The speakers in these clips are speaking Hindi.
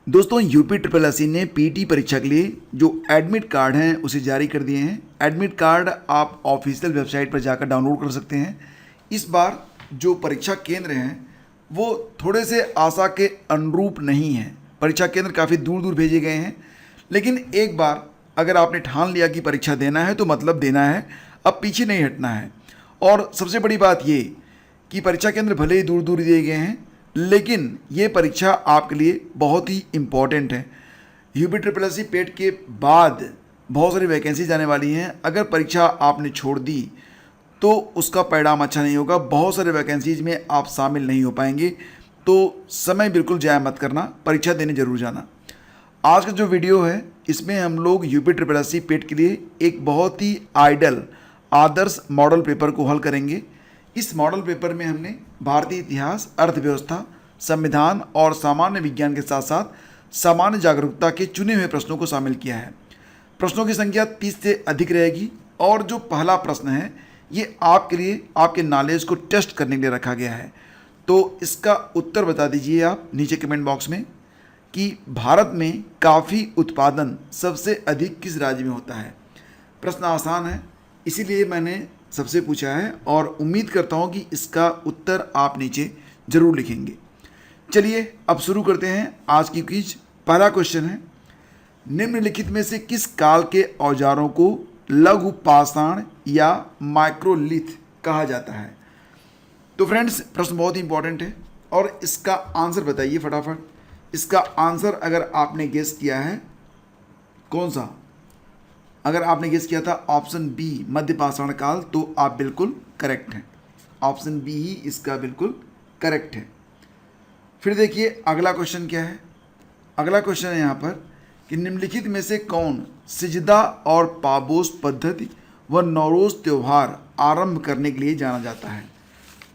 दोस्तों यूपी ट्रिपल एस ने पीटी परीक्षा के लिए जो एडमिट कार्ड हैं उसे जारी कर दिए हैं। एडमिट कार्ड आप ऑफिशियल वेबसाइट पर जाकर डाउनलोड कर सकते हैं। इस बार जो परीक्षा केंद्र हैं वो थोड़े से आशा के अनुरूप नहीं हैं। परीक्षा केंद्र काफ़ी दूर दूर भेजे गए हैं, लेकिन एक बार अगर आपने ठान लिया कि परीक्षा देना है तो मतलब देना है, अब पीछे नहीं हटना है। और सबसे बड़ी बात ये कि परीक्षा केंद्र भले ही दूर दूर दिए गए हैं, लेकिन ये परीक्षा आपके लिए बहुत ही इम्पॉर्टेंट है। यूपी ट्रिपल एस पेट के बाद बहुत सारी वैकेंसीज आने वाली हैं। अगर परीक्षा आपने छोड़ दी तो उसका परिणाम अच्छा नहीं होगा। बहुत सारे वैकेंसीज में आप शामिल नहीं हो पाएंगे, तो समय बिल्कुल ज़ाया मत करना, परीक्षा देने जरूर जाना। आज का जो वीडियो है इसमें हम लोग यूपी ट्रिपल एस पेट के लिए एक बहुत ही आइडल आदर्श मॉडल पेपर को हल करेंगे। इस मॉडल पेपर में हमने भारतीय इतिहास, अर्थव्यवस्था, संविधान और सामान्य विज्ञान के साथ साथ सामान्य जागरूकता के चुने हुए प्रश्नों को शामिल किया है। प्रश्नों की संख्या 30 से अधिक रहेगी और जो पहला प्रश्न है ये आपके लिए आपके नॉलेज को टेस्ट करने के लिए रखा गया है। तो इसका उत्तर बता दीजिए आप नीचे कमेंट बॉक्स में कि भारत में कॉफ़ी उत्पादन सबसे अधिक किस राज्य में होता है। प्रश्न आसान है, इसीलिए मैंने सबसे पूछा है और उम्मीद करता हूँ कि इसका उत्तर आप नीचे ज़रूर लिखेंगे। चलिए अब शुरू करते हैं आज की क्विज। पहला क्वेश्चन है, निम्नलिखित में से किस काल के औजारों को लघु पाषाण या माइक्रोलिथ कहा जाता है। तो फ्रेंड्स प्रश्न बहुत ही इंपॉर्टेंट है और इसका आंसर बताइए फटाफट। इसका आंसर अगर आपने गेस किया है कौन सा, अगर आपने गेस किया था ऑप्शन बी मध्य पाषाण काल, तो आप बिल्कुल करेक्ट हैं। ऑप्शन बी ही इसका बिल्कुल करेक्ट है। फिर देखिए अगला क्वेश्चन क्या है। अगला क्वेश्चन है यहाँ पर कि निम्नलिखित में से कौन सिजदा और पाबोस पद्धति व नौरोज़ त्यौहार आरंभ करने के लिए जाना जाता है।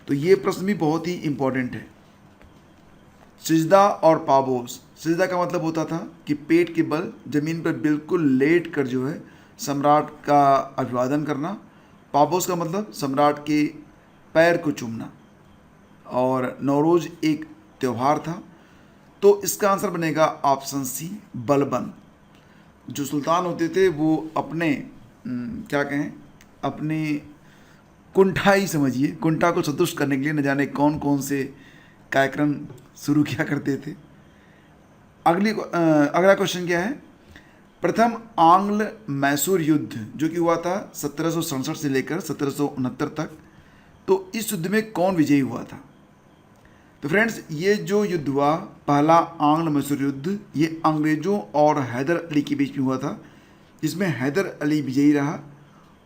तो ये प्रश्न भी बहुत ही इम्पोर्टेंट है। सिजदा और पाबोस, सिजदा का मतलब होता था कि पेट के बल जमीन पर बिल्कुल लेट कर जो है सम्राट का अभिवादन करना। पाबोस का मतलब सम्राट के पैर को चूमना। और नौरोज़ एक त्यौहार था। तो इसका आंसर बनेगा ऑप्शन सी बलबन। जो सुल्तान होते थे वो अपने क्या कहें, अपने कुंठा ही समझिए, कुंठा को संतुष्ट करने के लिए न जाने कौन कौन से कार्यक्रम शुरू किया करते थे। अगला क्वेश्चन क्या है, प्रथम आंग्ल मैसूर युद्ध जो कि हुआ था 1767 से लेकर 1769 तक, तो इस युद्ध में कौन विजयी हुआ था। तो फ्रेंड्स ये जो युद्ध हुआ पहला आंग्ल मैसूर युद्ध, ये अंग्रेज़ों और हैदर अली के बीच में हुआ था, जिसमें हैदर अली विजयी रहा।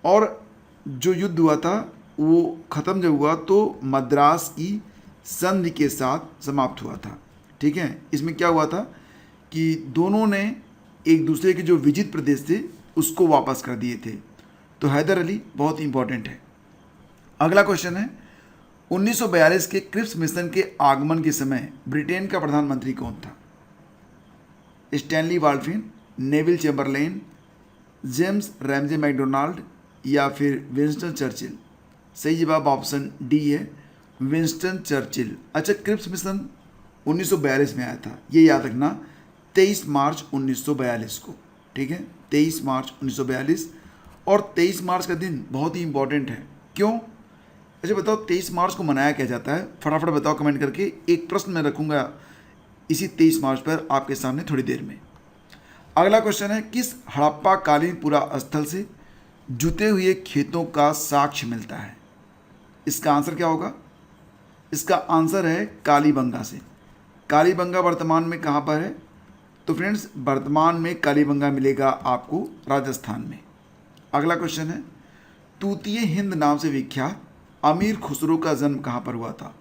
और जो युद्ध हुआ था वो ख़त्म जब हुआ तो मद्रास की संधि के साथ समाप्त हुआ था। ठीक है, इसमें क्या हुआ था कि दोनों ने एक दूसरे के जो विजित प्रदेश थे उसको वापस कर दिए थे। तो हैदर अली बहुत इंपॉर्टेंट है। अगला क्वेश्चन है, 1942 के क्रिप्स मिशन के आगमन के समय ब्रिटेन का प्रधानमंत्री कौन था। Stanley Baldwin, Neville Chamberlain, James Ramsay MacDonald या फिर विंस्टन चर्चिल। सही जवाब ऑप्शन डी है, विंस्टन चर्चिल। अच्छा, क्रिप्स मिशन 1942 में आया था, ये याद रखना, 23 मार्च 1942 को। ठीक है, 23 मार्च 1942। और 23 मार्च का दिन बहुत ही इंपॉर्टेंट है। क्यों? अच्छा बताओ 23 मार्च को मनाया क्या जाता है, फटाफट बताओ कमेंट करके। एक प्रश्न मैं रखूँगा इसी 23 मार्च पर आपके सामने थोड़ी देर में। अगला क्वेश्चन है, किस हड़प्पा कालीन पुरा स्थल से जुते हुए खेतों का साक्ष्य मिलता है। इसका आंसर क्या होगा। इसका आंसर है कालीबंगा से। कालीबंगा वर्तमान में कहाँ पर है। तो फ्रेंड्स वर्तमान में कालीबंगा मिलेगा आपको राजस्थान में। अगला क्वेश्चन है, तूतीय हिंद नाम से विख्यात अमीर खुसरो का जन्म कहाँ पर हुआ था।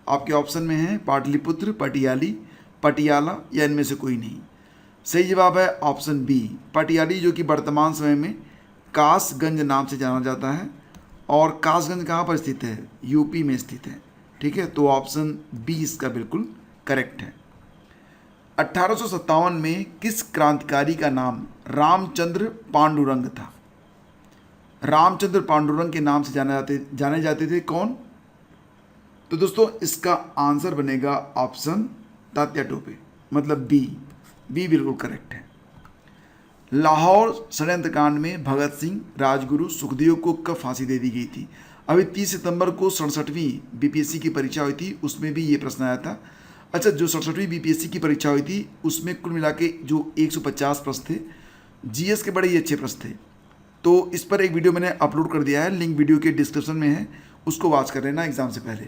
आपके ऑप्शन में है पाटलिपुत्र, पटियाली, पटियाला या इनमें से कोई नहीं। सही जवाब है ऑप्शन बी पटियाली, जो कि वर्तमान समय में कासगंज नाम से जाना जाता है। और कासगंज कहाँ पर स्थित है, यूपी में स्थित है। ठीक है, तो ऑप्शन बी इसका बिल्कुल करेक्ट है। 1857 में किस क्रांतिकारी का नाम रामचंद्र पांडुरंग था। रामचंद्र पांडुरंग के नाम से जाने जाते थे कौन। तो दोस्तों इसका आंसर बनेगा ऑप्शन तात्या टोपे, मतलब बी बी बिल्कुल करेक्ट है। लाहौर षड्यंत्र कांड में भगत सिंह, राजगुरु, सुखदेव को कब फांसी दे दी गई थी? अभी 30 सितंबर को 67वीं बीपीएससी की परीक्षा हुई थी, उसमें भी ये प्रश्न आया था। अच्छा, जो 67वीं बीपीएससी की परीक्षा हुई थी उसमें कुल मिला के जो 150 प्रश्न थे, जीएस के बड़े ही अच्छे प्रश्न थे। तो इस पर एक वीडियो मैंने अपलोड कर दिया है, लिंक वीडियो के डिस्क्रिप्शन में है, उसको वॉच कर लेना एग्जाम से पहले।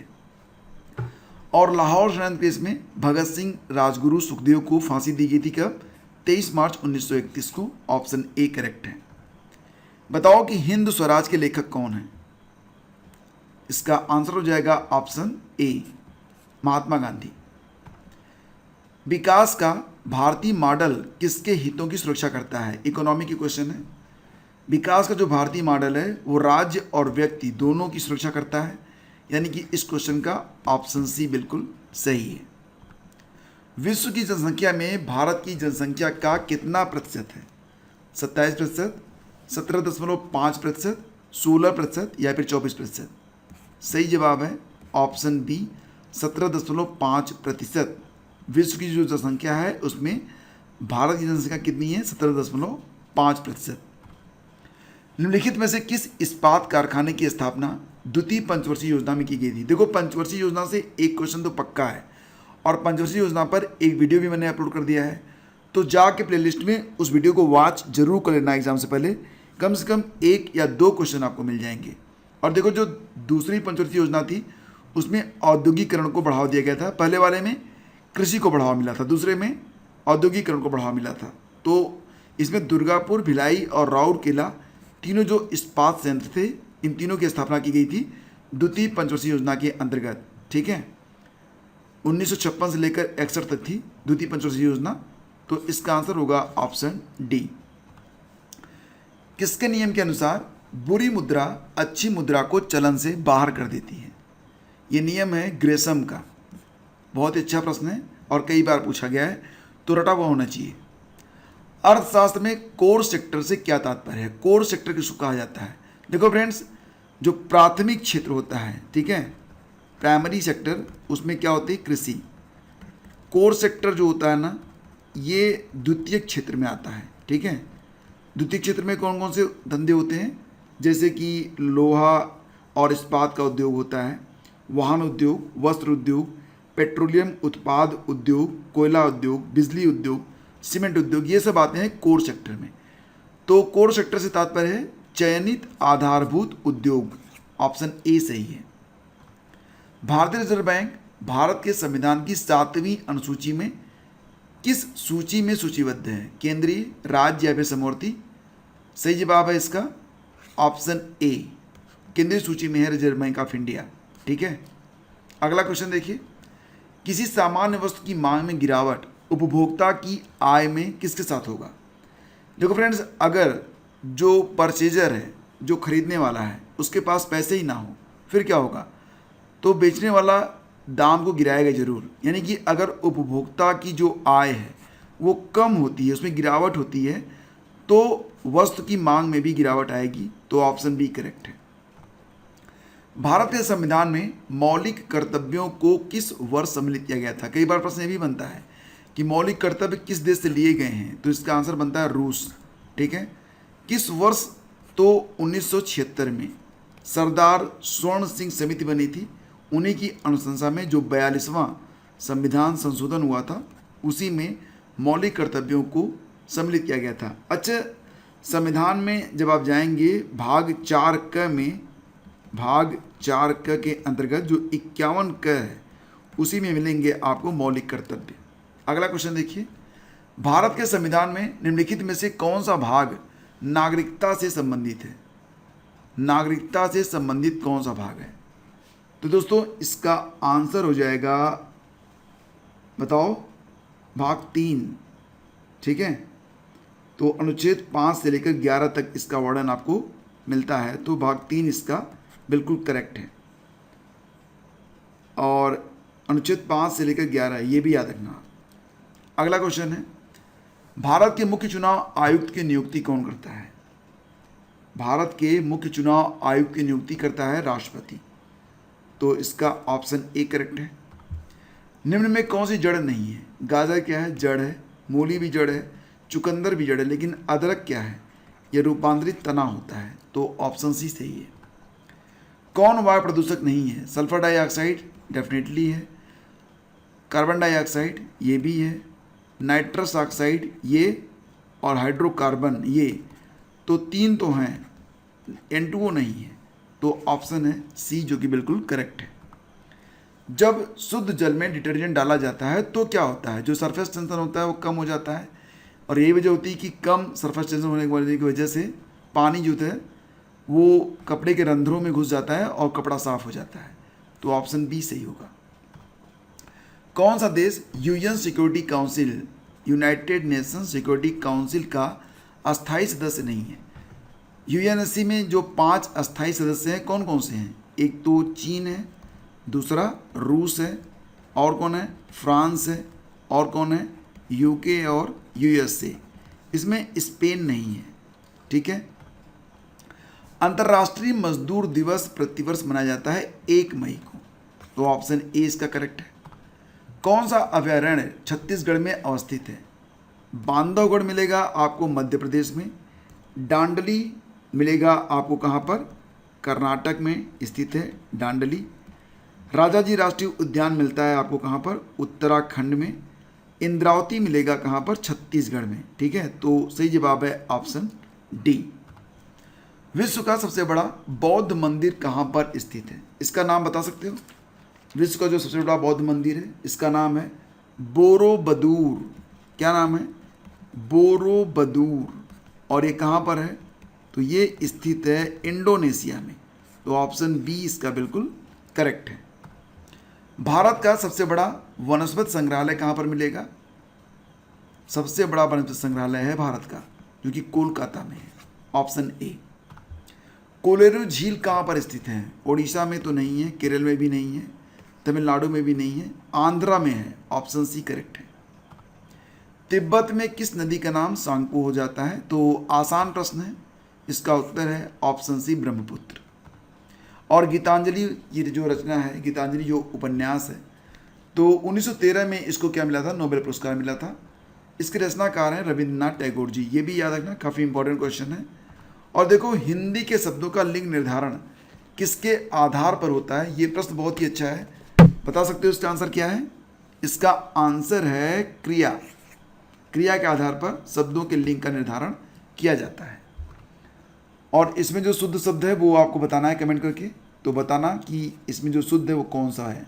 और लाहौर षड्यंत्र केस में भगत सिंह, राजगुरु, सुखदेव को फांसी दी गई थी कब? 23 मार्च 1931 को। ऑप्शन ए करेक्ट है। बताओ कि हिंद स्वराज के लेखक कौन है? इसका आंसर हो जाएगा ऑप्शन ए, महात्मा गांधी। विकास का भारतीय मॉडल किसके हितों की सुरक्षा करता है? इकोनॉमी की क्वेश्चन है। विकास का जो भारतीय मॉडल है वो राज्य और व्यक्ति दोनों की सुरक्षा करता है, यानी कि इस क्वेश्चन का ऑप्शन सी बिल्कुल सही है। विश्व की जनसंख्या में भारत की जनसंख्या का कितना प्रतिशत है? 27%, 17.5%, 16% या फिर 24%? सही जवाब है ऑप्शन बी, 17.5%। विश्व की जो जनसंख्या है उसमें भारत की जनसंख्या कितनी है? 17.5%। निम्नलिखित में से किस इस्पात कारखाने की स्थापना द्वितीय पंचवर्षीय योजना में की गई थी? देखो, पंचवर्षीय योजना से एक क्वेश्चन तो पक्का है, और पंचवर्षीय योजना पर एक वीडियो भी मैंने अपलोड कर दिया है, तो जाके प्लेलिस्ट में उस वीडियो को वॉच जरूर कर लेना एग्जाम से पहले। कम से कम 1 या 2 क्वेश्चन आपको मिल जाएंगे। और देखो, जो दूसरी पंचवर्षीय योजना थी उसमें औद्योगिकरण को बढ़ावा दिया गया था। पहले वाले में कृषि को बढ़ावा मिला था, दूसरे में औद्योगिकरण को बढ़ावा मिला था। तो इसमें दुर्गापुर, भिलाई और राउरकेला तीनों जो इस्पात संयंत्र थे, इन तीनों की स्थापना की गई थी द्वितीय पंचवर्षीय योजना के अंतर्गत। ठीक है, 1956 से लेकर 61 तक थी द्वितीय पंचवर्षीय योजना। तो इसका आंसर होगा ऑप्शन डी। किसके नियम के अनुसार बुरी मुद्रा अच्छी मुद्रा को चलन से बाहर कर देती है? ये नियम है ग्रेसम का। बहुत ही अच्छा प्रश्न है और कई बार पूछा गया है, तो रटा हुआ होना चाहिए। अर्थशास्त्र में कोर सेक्टर से क्या तात्पर्य है? कोर सेक्टर किसको कहा जाता है? देखो फ्रेंड्स, जो प्राथमिक क्षेत्र होता है, ठीक है, प्राइमरी सेक्टर, उसमें क्या होती है? कृषि। कोर सेक्टर जो होता है ना, ये द्वितीय क्षेत्र में आता है। ठीक है, द्वितीय क्षेत्र में कौन कौन से धंधे होते हैं? जैसे कि लोहा और इस्पात का उद्योग होता है, वाहन उद्योग, वस्त्र उद्योग, पेट्रोलियम उत्पाद उद्योग, कोयला उद्योग, बिजली उद्योग, सीमेंट उद्योग, ये सब आते हैं कोर सेक्टर में। तो कोर सेक्टर से तात्पर्य है चयनित आधारभूत उद्योग। ऑप्शन ए सही है। भारतीय रिजर्व बैंक भारत के संविधान की 7वीं अनुसूची में किस सूची में सूचीबद्ध है? केंद्रीय, राज्य या फिर समवर्ती? सही जवाब है इसका ऑप्शन ए, केंद्रीय सूची में है रिजर्व बैंक ऑफ इंडिया। ठीक है, अगला क्वेश्चन देखिए। किसी सामान्य वस्तु की मांग में गिरावट उपभोक्ता की आय में किसके साथ होगा? देखो फ्रेंड्स, अगर जो परचेजर है, जो खरीदने वाला है, उसके पास पैसे ही ना हो, फिर क्या होगा? तो बेचने वाला दाम को गिराएगा जरूर। यानी कि अगर उपभोक्ता की जो आय है वो कम होती है, उसमें गिरावट होती है, तो वस्तु की मांग में भी गिरावट आएगी। तो ऑप्शन बी करेक्ट है। भारत के संविधान में मौलिक कर्तव्यों को किस वर्ष सम्मिलित किया गया था? कई बार प्रश्न ये भी बनता है कि मौलिक कर्तव्य किस देश से लिए गए हैं, तो इसका आंसर बनता है रूस। ठीक है, किस वर्ष? तो 1976 में सरदार स्वर्ण सिंह समिति बनी थी, उन्हीं की अनुशंसा में जो 42वां संविधान संशोधन हुआ था, उसी में मौलिक कर्तव्यों को सम्मिलित किया गया था। अच्छा, संविधान में जब आप जाएंगे भाग 4 में, भाग 4 के अंतर्गत जो 51 है, उसी में मिलेंगे आपको मौलिक कर्तव्य। अगला क्वेश्चन देखिए। भारत के संविधान में निम्नलिखित में से कौन सा भाग नागरिकता से संबंधित है? नागरिकता से संबंधित कौन सा भाग है? तो दोस्तों, इसका आंसर हो जाएगा, बताओ, भाग 3। ठीक है, तो अनुच्छेद 5 से लेकर 11 तक इसका वर्णन आपको मिलता है, तो भाग 3 इसका बिल्कुल करेक्ट है। और अनुच्छेद 5 से लेकर 11 ये भी याद रखना। अगला क्वेश्चन है, भारत के मुख्य चुनाव आयुक्त की नियुक्ति कौन करता है? भारत के मुख्य चुनाव आयुक्त की नियुक्ति करता है राष्ट्रपति। तो इसका ऑप्शन ए करेक्ट है। निम्न में कौन सी जड़ नहीं है? गाजर क्या है? जड़ है। मूली भी जड़ है, चुकंदर भी जड़ है, लेकिन अदरक क्या है, यह रूपांतरित तना होता है। तो ऑप्शन सी सही है। कौन वायु प्रदूषक नहीं है? सल्फर डाइऑक्साइड डेफिनेटली है, कार्बन डाइऑक्साइड ये भी है, नाइट्रस ऑक्साइड ये, और हाइड्रोकार्बन ये। तो 3 तो हैं, N2O नहीं है। तो ऑप्शन है सी जो कि बिल्कुल करेक्ट है। जब शुद्ध जल में डिटर्जेंट डाला जाता है तो क्या होता है? जो सरफेस टेंशन होता है वो कम हो जाता है, और यही वजह होती है कि कम सरफेस टेंशन होने की वजह से पानी जो है वो कपड़े के रंध्रों में घुस जाता है और कपड़ा साफ हो जाता है। तो ऑप्शन बी सही होगा। कौन सा देश UN security council, United nation security council का अस्थायी सदस्य नहीं है? यूएनएससी में जो 5 अस्थायी सदस्य हैं कौन कौन से हैं? एक तो चीन है, दूसरा रूस है, और कौन है? फ्रांस है, और कौन है? यूके और यूएसए। इसमें स्पेन नहीं है। ठीक है। अंतर्राष्ट्रीय मजदूर दिवस प्रतिवर्ष मनाया जाता है 1 मई को। तो ऑप्शन ए इसका करेक्ट है। कौन सा अभयारण्य छत्तीसगढ़ में अवस्थित है? बांधवगढ़ मिलेगा आपको मध्य प्रदेश में, डांडली मिलेगा आपको कहाँ पर? कर्नाटक में स्थित है डांडली। राजाजी राष्ट्रीय उद्यान मिलता है आपको कहाँ पर? उत्तराखंड में। इंद्रावती मिलेगा कहाँ पर? छत्तीसगढ़ में। ठीक है। तो सही जवाब है ऑप्शन डी। विश्व का सबसे बड़ा बौद्ध मंदिर कहाँ पर स्थित है? इसका नाम बता सकते हो? विश्व का जो सबसे बड़ा बौद्ध मंदिर है इसका नाम है बोरोबदूर। क्या नाम है? बोरोबदूर। और ये कहाँ पर है? तो ये स्थित है इंडोनेशिया में। तो ऑप्शन बी इसका बिल्कुल करेक्ट है। भारत का सबसे बड़ा वनस्पति संग्रहालय कहाँ पर मिलेगा? सबसे बड़ा वनस्पति संग्रहालय है भारत का जो कि कोलकाता में है। Option A. कोलेरू झील कहाँ पर स्थित है? ओडिशा में तो नहीं है, केरल में भी नहीं है, तमिलनाडु में भी नहीं है, आंध्रा में है। ऑप्शन सी करेक्ट है। तिब्बत में किस नदी का नाम सांगपो हो जाता है? तो आसान प्रश्न है, इसका उत्तर है ऑप्शन सी ब्रह्मपुत्र। और गीतांजलि ये जो रचना है, गीतांजलि जो उपन्यास है, तो 1913 में इसको क्या मिला था? नोबेल पुरस्कार मिला था। इसके रचनाकार हैं रविंद्रनाथ टैगोर जी। ये भी याद रखना, काफ़ी इंपॉर्टेंट क्वेश्चन है। और देखो, हिंदी के शब्दों का लिंग निर्धारण किसके आधार पर होता है? ये प्रश्न बहुत ही अच्छा है। बता सकते हो इसका आंसर क्या है? इसका आंसर है क्रिया। क्रिया के आधार पर शब्दों के लिंग का निर्धारण किया जाता है। और इसमें जो शुद्ध शब्द है वो आपको बताना है कमेंट करके। तो बताना कि इसमें जो शुद्ध है वो कौन सा है।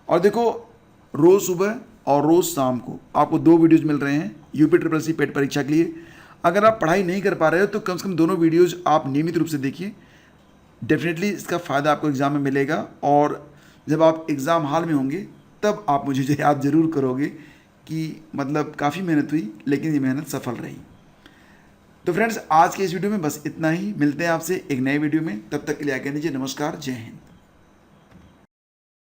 और देखो, रोज़ सुबह और रोज़ शाम को आपको 2 वीडियोज़ मिल रहे हैं UPSSC पेट परीक्षा के लिए। अगर आप पढ़ाई नहीं कर पा रहे हो तो कम से कम दोनों वीडियोज़ आप नियमित रूप से देखिए। डेफिनेटली इसका फ़ायदा आपको एग्ज़ाम में मिलेगा। और जब आप एग्ज़ाम हॉल में होंगे तब आप मुझे याद ज़रूर करोगे कि मतलब काफ़ी मेहनत हुई, लेकिन ये मेहनत सफल रही। तो फ्रेंड्स, आज के इस वीडियो में बस इतना ही। मिलते हैं आपसे एक नए वीडियो में। तब तक के लिए आज्ञा दीजिए। नमस्कार, जय हिंद।